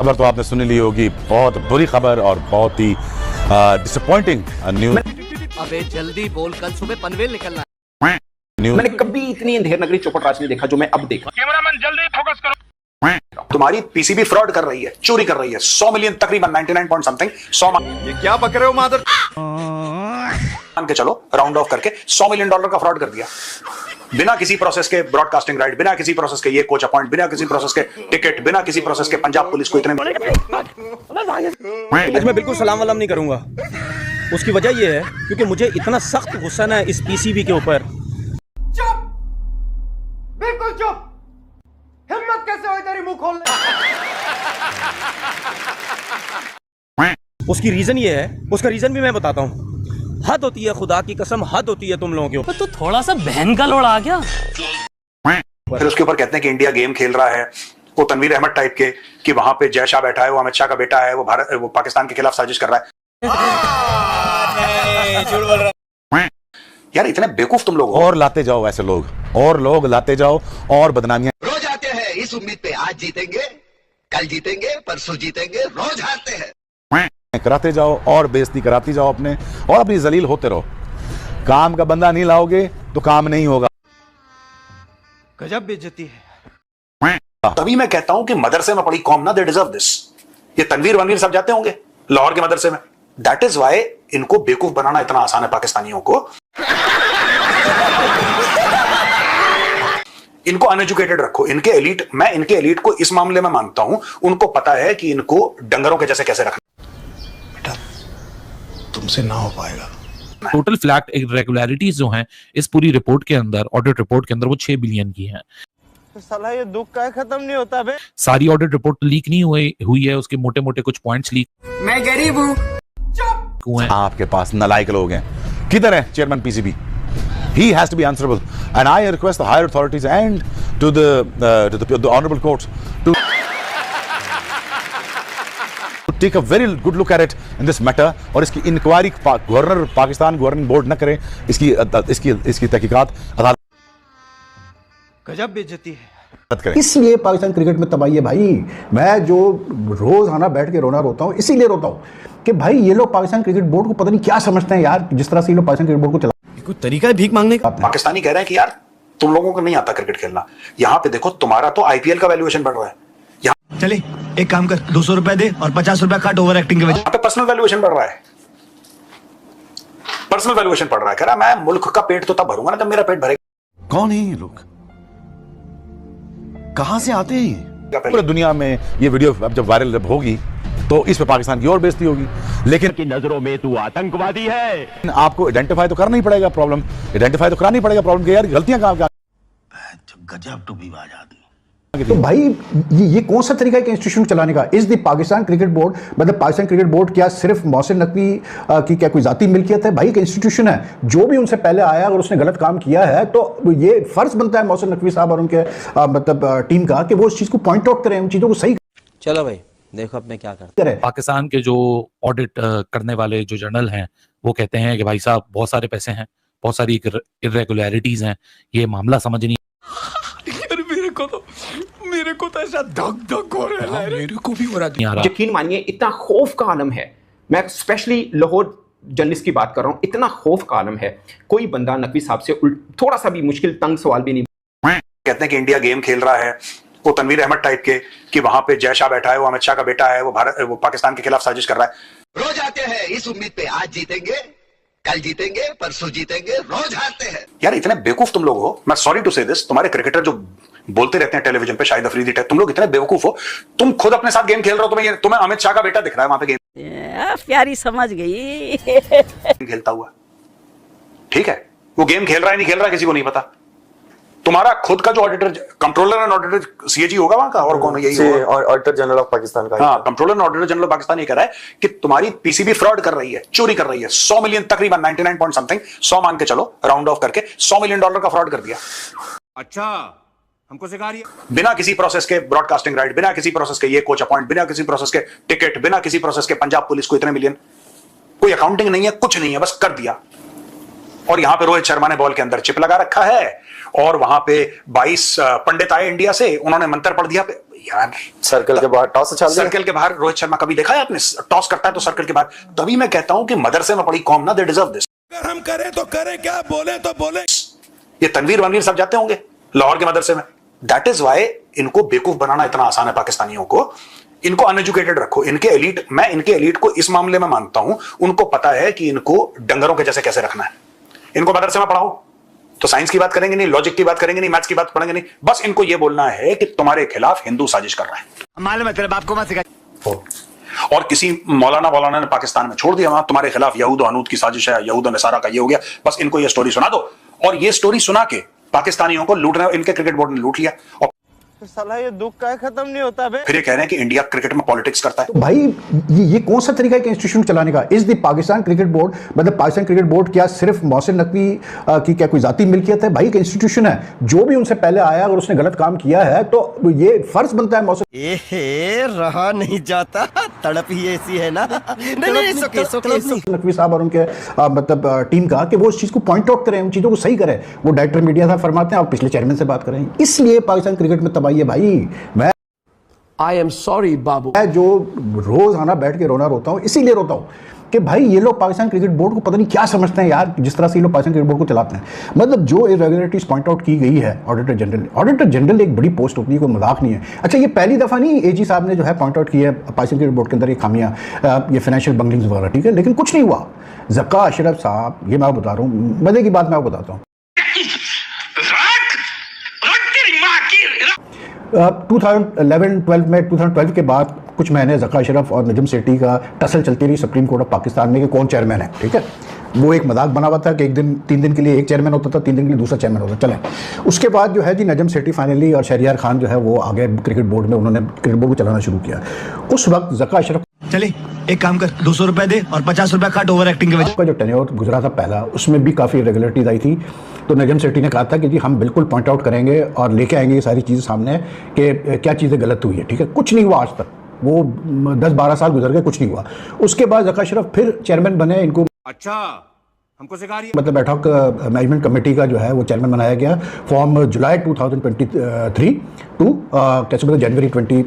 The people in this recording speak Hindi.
खबर तो आपने सुनी ली होगी, बहुत बुरी खबर और बहुत ही डिसअपॉइंटिंग न्यूज। अबे जल्दी बोल, कल सुबह पनवेल निकलना है। मैंने कभी इतनी अंधेर नगरी चौपट राज नहीं देखा जो मैं अब देखा। कैमरामैन जल्दी फोकस करो। तुम्हारी पीसीबी फ्रॉड कर रही है, चोरी कर रही है, 100 मिलियन तकरीबन 99 पॉइंट समथिंग 100 ये क्या बक रहे हो मादर? मान के चलो राउंड ऑफ करके $100 मिलियन का फ्रॉड कर दिया बिना किसी प्रोसेस के। ब्रॉडकास्टिंग राइट, बिना किसी प्रोसेस के ये कोच अपॉइंट, बिना किसी प्रोसेस के टिकट, बिना किसी प्रोसेस के पंजाब पुलिस को इतने। आज मैं बिल्कुल सलाम वलाम नहीं करूंगा। उसकी वजह यह है क्योंकि मुझे इतना सख्त गुस्सा है इस पीसीबी के ऊपर। चुप, बिल्कुल चुप। हिम्मत कैसे हुई तेरी मुंह खोलने? उसकी रीजन ये है, उसका रीजन भी मैं बताता हूँ। हद होती है, खुदा की कसम हद होती है तुम लोगों के ऊपर। तो थोड़ा सा बहन का लोड़ आ गया। फिर उसके ऊपर कहते हैं कि इंडिया गेम खेल रहा है, वो तनवीर अहमद टाइप के कि वहां पे जय शाह बैठा है, वो अमित शाह का बेटा है, वो पाकिस्तान के खिलाफ साजिश कर रहा है। यार इतने बेवकूफ तुम लोग हो। और लाते जाओ ऐसे लोग, और लोग लाते जाओ, और बदनामियां रोज आते हैं इस उम्मीद पे आज जीतेंगे, कल जीतेंगे, परसों जीतेंगे, रोज हारते हैं। कराते जाओ और बेइज्जती कराती जाओ अपने, और अपनी जलील होते रहो। काम का बंदा नहीं लाओगे तो काम नहीं होगा। गजब बेइज्जती है। तभी मैं कहता हूं कि मदरसे में पढ़ी कौम ना, दे डिजर्व दिस। ये तनवीर वनवीर सब जाते होंगे लाहौर के मदरसे में। दैट इज वाई इनको बेवकूफ बनाना इतना आसान है पाकिस्तानियों को। इनको अनएजुकेटेड रखो, इनके एलीट, मैं इनके एलीट को इस मामले में मानता हूं, उनको पता है कि इनको डंगरों के जैसे कैसे रखना। बेटा तुमसे ना हो पाएगा। टोटल फ्लैट इरेगुलरिटीज जो हैं इस पूरी रिपोर्ट के अंदर, ऑडिट रिपोर्ट के अंदर, वो 6 बिलियन की हैं। साला ये दुख का खत्म नहीं होता बे। सारी ऑडिट रिपोर्ट लीक नहीं हुई है, उसके मोटे मोटे कुछ पॉइंट्स लीक। मैं गरीब हूँ। हुए हैं। आपके पास नालायक लोग हैं। किधर है chairman PCB? He has to be answerable, and I request the higher authorities and to the honorable courts to take a very good look at it in this matter, और इसकी inquiry governor Pakistan governing board न करे, इसकी तहकीकात अदालत गजब बेइज्जती है। करे। इसलिए पाकिस्तान क्रिकेट में तबाही है भाई। मैं जो रोज आना बैठ के रोता हूँ, इसीलिए रोता हूँ कि भाई ये लोग पाकिस्तान क्रिकेट बोर्ड को पता नहीं क्या समझते हैं यार, जिस तरह से ये लोग पाकिस्तान क्रिकेट बोर्ड को चला। कोई तरीका है भीख मांगने का? पाकिस्तानी कह रहे हैं कि यार तुम लोगों को नहीं आता क्रिकेट खेलना। यहां पे देखो तुम्हारा तो आईपीएल का वैल्यूएशन बढ़ रहा है, चले एक काम कर, 200 रुपए दे और 50 रुपए काट ओवर एक्टिंग के वजह। यहाँ पे पर्सनल वैल्यूएशन बढ़ रहा है, पर्सनल वैल्यूएशन बढ़ रहा है। कह रहा मैं मुल्क का पेट तो तब भरूंगा ना जब मेरा पेट भरेगा। कौन है ये लोग, कहां से आते हैं? पूरी दुनिया में ये वीडियो अब जब वायरल होगी तो इस पे पाकिस्तान की और बेइज्जती होगी, लेकिन की नजरों में तू आतंकवादी है। आपको आइडेंटिफाई तो करना ही पड़ेगा प्रॉब्लम, आइडेंटिफाई तो करानी पड़ेगा प्रॉब्लम के यार गलतियां कहां। गजब टू भी आजादी। तो भाई ये कौन सा तरीका है इंस्टीट्यूशन चलाने का? इस द पाकिस्तान क्रिकेट बोर्ड, मतलब पाकिस्तान क्रिकेट बोर्ड क्या सिर्फ मोहसिन नकवी की क्या कोई जाती मिल्कियत है? भाई एक इंस्टीट्यूशन है, जो भी उनसे पहले आया अगर उसने गलत काम किया है तो ये फर्ज बनता है मोहसिन नकवी साहब और उनके मतलब टीम का कि वो उस चीज को पॉइंट आउट करें, उन चीजों को सही। चलो भाई देखो अब मैं क्या करता हूं। पाकिस्तान के जो ऑडिट करने वाले जो जर्नल हैं वो कहते हैं कि भाई साहब बहुत सारे पैसे हैं, बहुत सारी इरेगुलरिटीज हैं, ये मामला समझ नहीं। मेरे को तो ऐसा धक हो रहा है। मेरे को भी हो रहा है। यकीन मानिए इतना खौफ का आलम है। मैं स्पेशली लाहौर जर्नलिस्ट की बात कर रहा हूं, इतना खौफ का आलम है। कोई बंदा नकवी साहब से थोड़ा सा भी मुश्किल तंग सवाल भी नहीं। कहते हैं कि इंडिया गेम खेल रहा है, वो तनवीर अहमद टाइप के कि वहां पे जय शाह बैठा है, वो अमित शाह का बेटा है, वो पाकिस्तान के खिलाफ साजिश कर रहा है। रोज आते हैं इस उम्मीद पे आज जीतेंगे, कल जीतेंगे, परसों जीतेंगे, रोज हारते हैं। यार इतने बेवकूफ तुम लोग हो। मैं सॉरी टू से दिस, तुम्हारे क्रिकेटर जो बोलते रहते हैं टेलीविजन पे, शाहिद अफरीदी टाइप, तुम लोग इतने बेवकूफ हो। तुम खुद अपने साथ गेम खेल रहे हो, तुम्हें अमित शाह का बेटा दिख रहा है वहां पे गेम प्यारी समझ गई। खेलता हुआ। ठीक है, वो गेम खेल रहा है नहीं खेल रहा किसी को नहीं पता। तुम्हारा खुद का जो auditor, controller and auditor CAG होगा वहां का, और कौन है? यही ऑडिटर जनरल ऑफ पाकिस्तान का। हाँ, controller and auditor general of Pakistan ये कह रहा है कि तुम्हारी पीसीबी फ्रॉड कर रही है, चोरी कर रही है। 100 मिलियन तकरीबन 99 पॉइंट समथिंग 100 मान के चलो राउंड ऑफ करके $100 मिलियन का फ्रॉड कर दिया। अच्छा हमको सिखा रही है। बिना किसी प्रोसेस के ब्रॉडकास्टिंग राइट, बिना किसी प्रोसेस के ये कोच अपॉइंट, बिना किसी प्रोसेस के टिकट, बिना किसी प्रोसेस के पंजाब पुलिस को इतने मिलियन। कोई अकाउंटिंग नहीं है, कुछ नहीं है, बस कर दिया। और यहां पे रोहित शर्मा ने बॉल के अंदर चिप लगा रखा है, और वहां पे 22 पंडित आए इंडिया से, उन्होंने मंत्र पढ़ दिया। यार सर्कल के बाहर टॉस उछाल दिया। सर्कल के बाहर रोहित शर्मा कभी देखा है आपने? टॉस करता है तो सर्कल के बाहर। तभी मैं कहता हूं कि मदरसे में पड़ी कौम ना, दे डिजर्व दिस। अगर हम करें तो करें क्या, बोले तो बोले। ये तनवीर वनवीर सब जाते होंगे लाहौर के मदरसे में। दैट इज वाई इनको बेवकूफ बनाना इतना आसान है पाकिस्तानियों को। इनको अनएजुकेटेड रखो। इनके एलीट, मैं इनके एलीट को इस मामले में मानता हूं, उनको पता है कि इनको डंगरों के जैसे कैसे रखना है। इनको मदरसे में पढ़ाओ तो साइंस की बात करेंगे नहीं, लॉजिक की बात करेंगे नहीं, मैथ्स की बात पढ़ेंगे नहीं। बस इनको यह बोलना है कि तुम्हारे खिलाफ हिंदू साजिश कर रहा है। मालूम है तेरे बाप को मत सिखा। और किसी मौलाना ने पाकिस्तान में छोड़ दिया, वहां तुम्हारे खिलाफ यहूद और अनूद की साजिश है, यहूद और नसारा का ये हो गया। बस इनको ये स्टोरी सुना दो, और ये स्टोरी सुना के पाकिस्तानियों को लूट रहे हो। इनके क्रिकेट बोर्ड ने लूट लिया, और साला ये दुख का खत्म नहीं होता बे। फिर ये कह रहे हैं कि इंडिया क्रिकेट में पॉलिटिक्स करता है। तो भाई ये कौन सा तरीका है इंस्टीट्यूशन चलाने का? Is the Pakistan cricket board, मतलब पाकिस्तान क्रिकेट बोर्ड क्या सिर्फ मोहसिन नकवी की क्या कोई जाती मिल्कियत है? भाई एक इंस्टीट्यूशन है, जो भी उनसे पहले आया अगर उसने गलत काम किया है तो ये फर्ज बनता है मोहसिन। रहा नहीं जाता, तड़प ही ऐसी है ना। नकवी साहब और उनके मतलब टीम का कि वो उस चीज को पॉइंट आउट करें, उन चीजों को सही करें। वो डायरेक्टर मीडिया साहब फरमाते हैं आप पिछले चेयरमैन से बात करें, इसलिए पाकिस्तान क्रिकेट में तबाही है। भाई मैं आई एम सॉरी बाबू, मैं जो रोज आना बैठ के रोना रोता हूँ, इसीलिए रोता हूँ कि भाई ये लोग पाकिस्तान क्रिकेट बोर्ड को पता नहीं क्या समझते हैं यार, जिस तरह से ये लोग पाकिस्तान क्रिकेट बोर्ड को चलाते हैं। मतलब जो इरेगुलरिटीज पॉइंट आउट की गई है ऑडिटर जनरल एक बड़ी पोस्ट होती है, कोई मजाक नहीं है। अच्छा ये पहली दफा नहीं एजी साहब ने जो है पॉइंट आउट किया है पाकिस्तान क्रिकेट बोर्ड के अंदर ये खामियां, ये फाइनेंशियल बंगलिंग्स वगैरह, ठीक है, लेकिन कुछ नहीं हुआ। ज़का अशरफ साहब, ये मैं बता रहा हूँ, मजे की बात मैं आपको बताता हूँ। 2012 के बाद कुछ महीने ज़का अशरफ और नजम सेठी का टसल चलती रही सुप्रीम कोर्ट ऑफ पाकिस्तान में कि कौन चेयरमैन है, ठीक है। वो एक मजाक बना हुआ था कि एक दिन 3 दिन के लिए एक चेयरमैन होता था, 3 दिन के लिए दूसरा चेयरमैन होता था। चलें, उसके बाद जो है जी नजम सेठी फाइनली और शहरियार खान जो है वो आगे क्रिकेट बोर्ड में, उन्होंने क्रिकेट बोर्ड को चलाना शुरू किया। उस वक्त ज़का अशरफ, चले एक काम कर, 200 रुपए दे और 50 रुपए काट ओवर एक्टिंग के वजह। का जो टेन्योर गुजरा था पहला, उसमें भी काफ़ी इरेगुलरिटीज आई थी। तो नजम सेठी ने कहा था कि जी हम बिल्कुल पॉइंट आउट करेंगे और लेके आएंगे ये सारी चीज़ें सामने कि क्या चीज़ें गलत हुई है, ठीक है। कुछ नहीं हुआ आज तक, वो 10-12 साल गुजर गए, कुछ नहीं हुआ। उसके बाद ज़का अशरफ फिर चेयरमैन बने, इनको अच्छा हमको सिखा रही है। मतलब एडहॉक मैनेजमेंट कमेटी का जो है वो चेयरमैन बनाया गया फ्रॉम जुलाई 2023 टू कैसे बोलते जनवरी 20